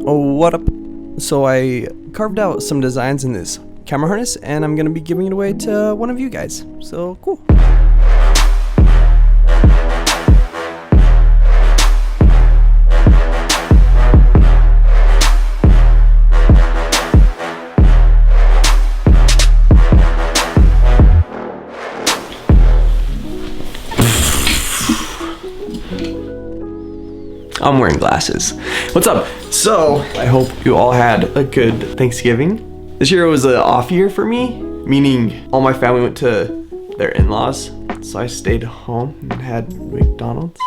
Oh, what up? So I carved out some designs in this camera harness and I'm gonna be giving it away to one of you guys. So cool. I'm wearing glasses. What's up? So, I hope you all had a good Thanksgiving. This year was an off year for me, meaning all my family went to their in-laws. So I stayed home and had McDonald's.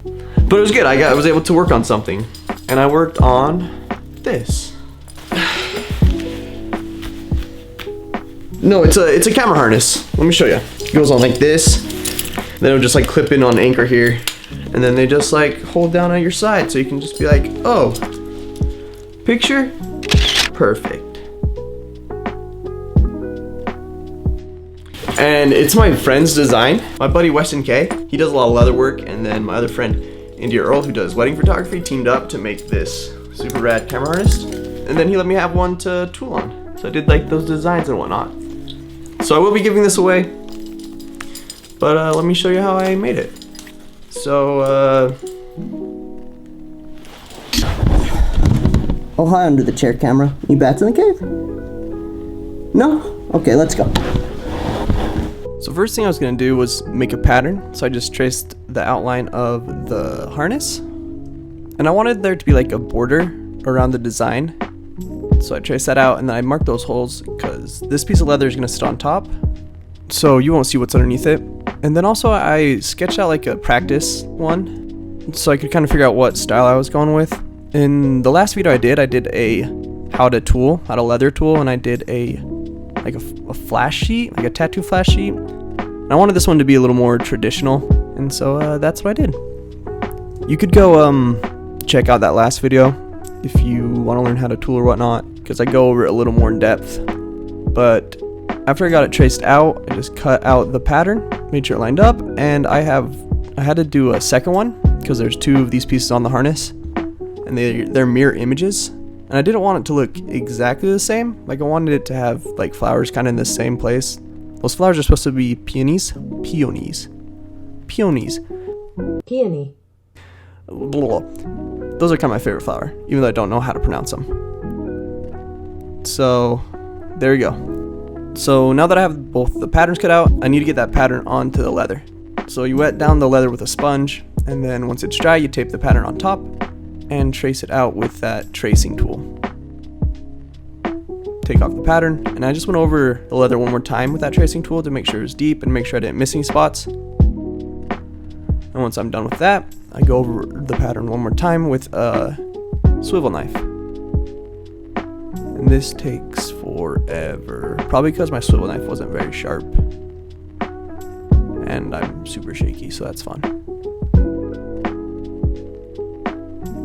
But it was good. I was able to work on something. And I worked on this. No, it's a camera harness. Let me show you. It goes on like this. Then it'll just like clip in on anchor here. And then they just like hold down on your side, so you can just be like, oh, picture, perfect. And it's my friend's design. My buddy Weston he does a lot of leather work, and then my other friend India Earl, who does wedding photography, teamed up to make this super rad camera harness. And then he let me have one to tool on. So I did like those designs and whatnot. So I will be giving this away, but let me show you how I made it. So, Oh, hi under the chair camera. Any bats in the cave? No? Okay, let's go. So first thing I was going to do was make a pattern. So I just traced the outline of the harness. And I wanted there to be like a border around the design. So I traced that out and then I marked those holes because this piece of leather is going to sit on top. So you won't see what's underneath it. And then also I sketched out like a practice one so I could kind of figure out what style I was going with. In the last video I did a how to leather tool, and I did a flash sheet, like a tattoo flash sheet. And I wanted this one to be a little more traditional, and so that's what I did. You could go check out that last video if you want to learn how to tool or whatnot, because I go over it a little more in depth. But after I got it traced out, I just cut out the pattern, made sure it lined up, and I had to do a second one because there's two of these pieces on the harness, and they're mirror images. And I didn't want it to look exactly the same. Like I wanted it to have like flowers kind of in the same place. Those flowers are supposed to be peonies. Peony. Those are kind of my favorite flower, even though I don't know how to pronounce them. So there you go. So now that I have both the patterns cut out, I need to get that pattern onto the leather. So you wet down the leather with a sponge, and then once it's dry, you tape the pattern on top and trace it out with that tracing tool. Take off the pattern, and I just went over the leather one more time with that tracing tool to make sure it was deep and make sure I didn't miss any spots. And once I'm done with that, I go over the pattern one more time with a swivel knife. And this takes forever, probably because my swivel knife wasn't very sharp. And I'm super shaky, so that's fun.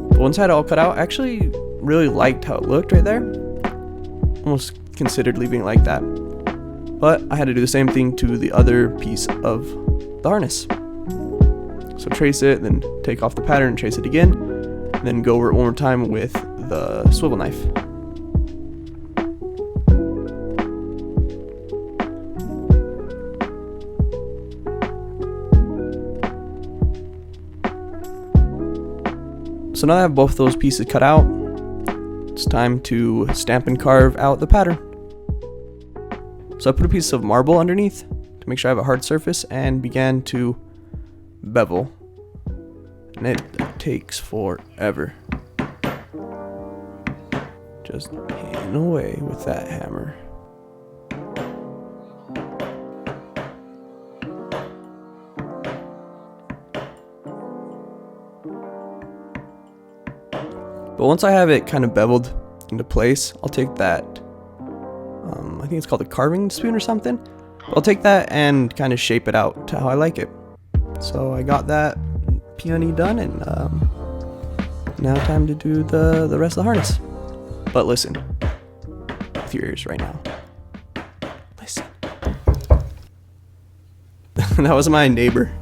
But once I had it all cut out, I actually really liked how it looked right there. Almost considered leaving it like that. But I had to do the same thing to the other piece of the harness. So trace it, then take off the pattern and trace it again. And then go over it one more time with the swivel knife. So now that I have both those pieces cut out, it's time to stamp and carve out the pattern. So I put a piece of marble underneath to make sure I have a hard surface and began to bevel. And it takes forever. Just pan away with that hammer. But once I have it kind of beveled into place, I'll take that, I think it's called a carving spoon or something. I'll take that and kind of shape it out to how I like it. So I got that peony done, and now time to do the rest of the harness. But listen, with your ears right now. Listen. That was my neighbor.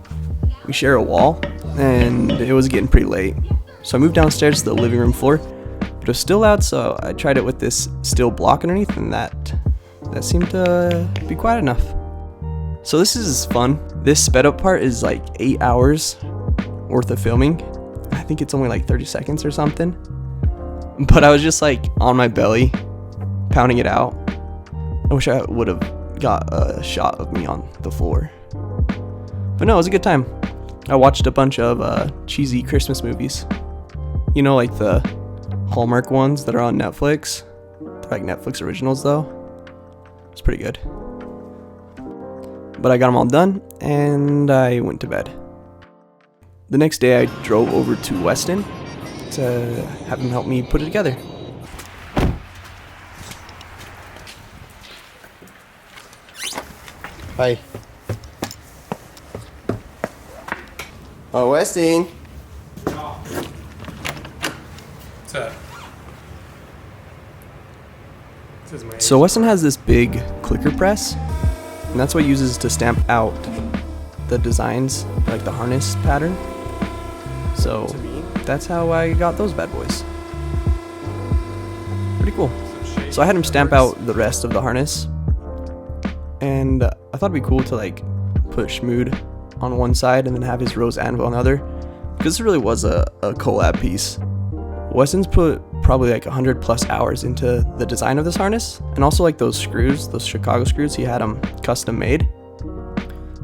We share a wall, and it was getting pretty late. So I moved downstairs to the living room floor, but it was still loud, so I tried it with this steel block underneath, and that seemed to be quiet enough. So this is fun. This sped up part is like 8 hours worth of filming. I think it's only like 30 seconds or something. But I was just like on my belly, pounding it out. I wish I would have got a shot of me on the floor. But no, it was a good time. I watched a bunch of cheesy Christmas movies. You know, like the Hallmark ones that are on Netflix. They're like Netflix originals though. It's pretty good. But I got them all done and I went to bed. The next day I drove over to Weston to have him help me put it together. Hi. Oh, Weston. What's up? So Weston has this big clicker press, and that's what he uses to stamp out the designs, like the harness pattern. So that's how I got those bad boys. Pretty cool. So I had him stamp out the rest of the harness, and I thought it'd be cool to like put Schmood on one side and then have his rose anvil on the other, because this really was a collab piece. Weston's put probably like 100+ hours into the design of this harness, and also like those screws, those Chicago screws, he had them custom made.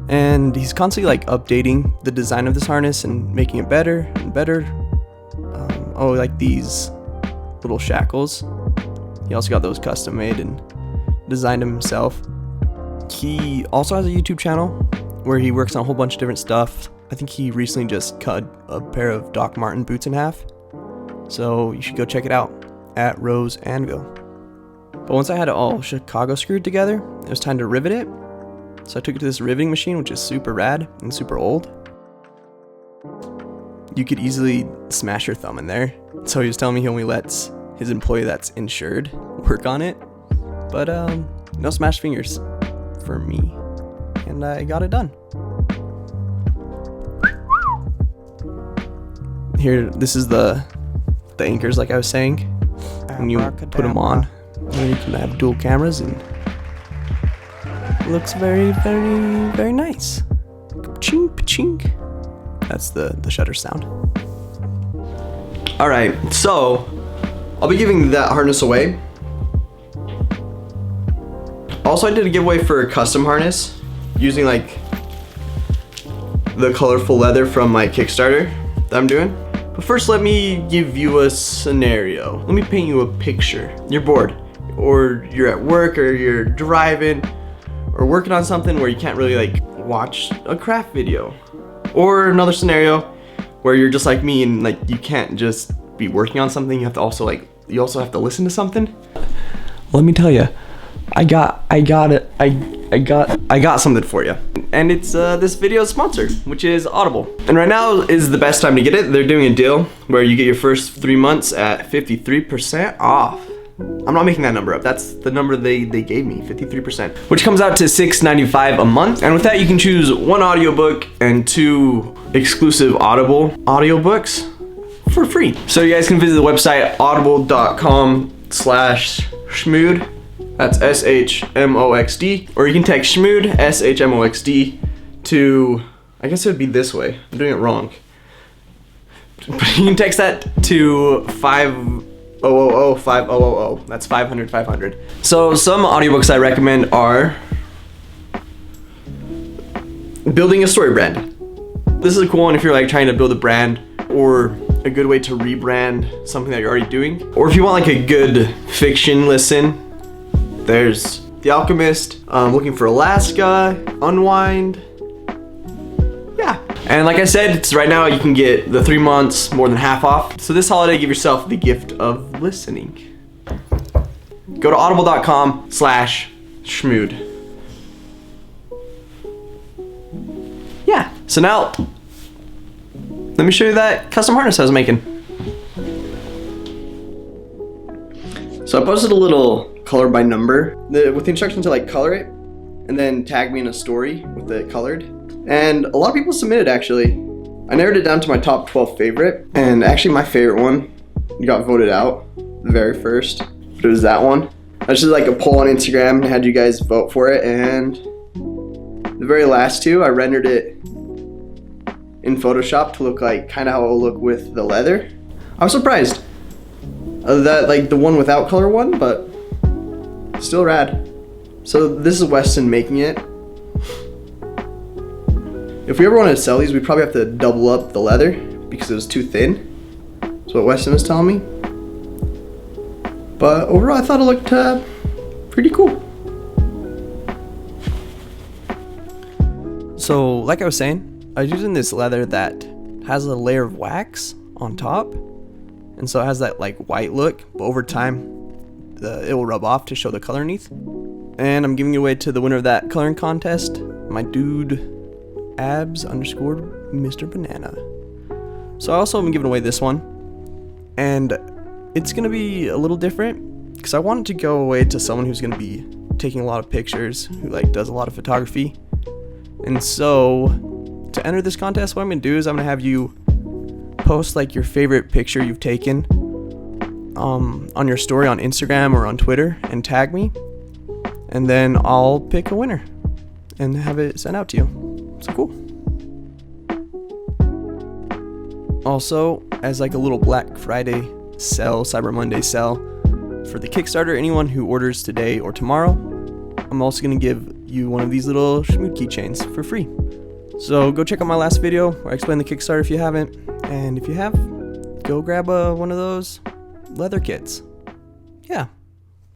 And he's constantly like updating the design of this harness and making it better and better. Oh, like these little shackles. He also got those custom made and designed them himself. He also has a YouTube channel where he works on a whole bunch of different stuff. I think he recently just cut a pair of Doc Marten boots in half. So you should go check it out at Rose Anvil. But once I had it all Chicago screwed together, it was time to rivet it. So I took it to this riveting machine, which is super rad and super old. You could easily smash your thumb in there. So he was telling me he only lets his employee that's insured work on it. But no smash fingers for me. And I got it done. Here, this is the anchors, like I was saying. When you put them on, you can have dual cameras, and it looks very, very, very nice. Chink, chink. That's the shutter sound. All right, so I'll be giving that harness away. Also, I did a giveaway for a custom harness using like the colorful leather from my Kickstarter that I'm doing. But first, let me give you a scenario. Let me paint you a picture. You're bored, or you're at work, or you're driving, or working on something where you can't really like watch a craft video. Or another scenario where you're just like me and like you can't just be working on something. You have to also you have to listen to something. Let me tell you, I got something for you. And it's this video's sponsor, which is Audible. And right now is the best time to get it. They're doing a deal where you get your first 3 months at 53% off. I'm not making that number up. That's the number they gave me, 53%, which comes out to $6.95 a month. And with that, you can choose 1 audiobook and 2 exclusive Audible audiobooks for free. So you guys can visit the website audible.com/schmood. That's SHMOXD, or you can text Schmood, SHMOXD, to, I guess it would be this way. I'm doing it wrong. But you can text that to 5000-5000. That's 500-500. So some audiobooks I recommend are Building a Story Brand. This is a cool one if you're like trying to build a brand, or a good way to rebrand something that you're already doing. Or if you want like a good fiction listen, there's The Alchemist, Looking for Alaska, Unwind. Yeah. And like I said, it's right now you can get the 3 months more than half off. So this holiday, give yourself the gift of listening. Go to audible.com/schmood. Yeah. So now, let me show you that custom harness I was making. So I posted a little color by number with the instructions to like color it and then tag me in a story with it colored. And a lot of people submitted actually. I narrowed it down to my top 12 favorite, and actually my favorite one got voted out, the very first. But it was that one. I just did like a poll on Instagram and had you guys vote for it, and the very last two, I rendered it in Photoshop to look like kind of how it will look with the leather. I was surprised that like the one without color won, but still rad. So this is Weston making it. If we ever wanted to sell these, we'd probably have to double up the leather because it was too thin. That's what Weston was telling me. But overall, I thought it looked pretty cool. So, like I was saying, I was using this leather that has a layer of wax on top, and so it has that like white look, but over time it will rub off to show the color underneath. And I'm giving it away to the winner of that coloring contest, my dude abs_Mr. Banana. So I also am giving away this one, and it's gonna be a little different because I wanted to go away to someone who's gonna be taking a lot of pictures, who like does a lot of photography. And so to enter this contest, what I'm gonna do is I'm gonna have you post like your favorite picture you've taken on your story on Instagram or on Twitter and tag me, and then I'll pick a winner and have it sent out to you. So cool. Also, as like a little Black Friday sell, Cyber Monday sell for the Kickstarter, anyone who orders today or tomorrow, I'm also gonna give you one of these little Schmood keychains for free. So go check out my last video where I explain the Kickstarter if you haven't, and if you have, go grab one of those leather kits. Yeah.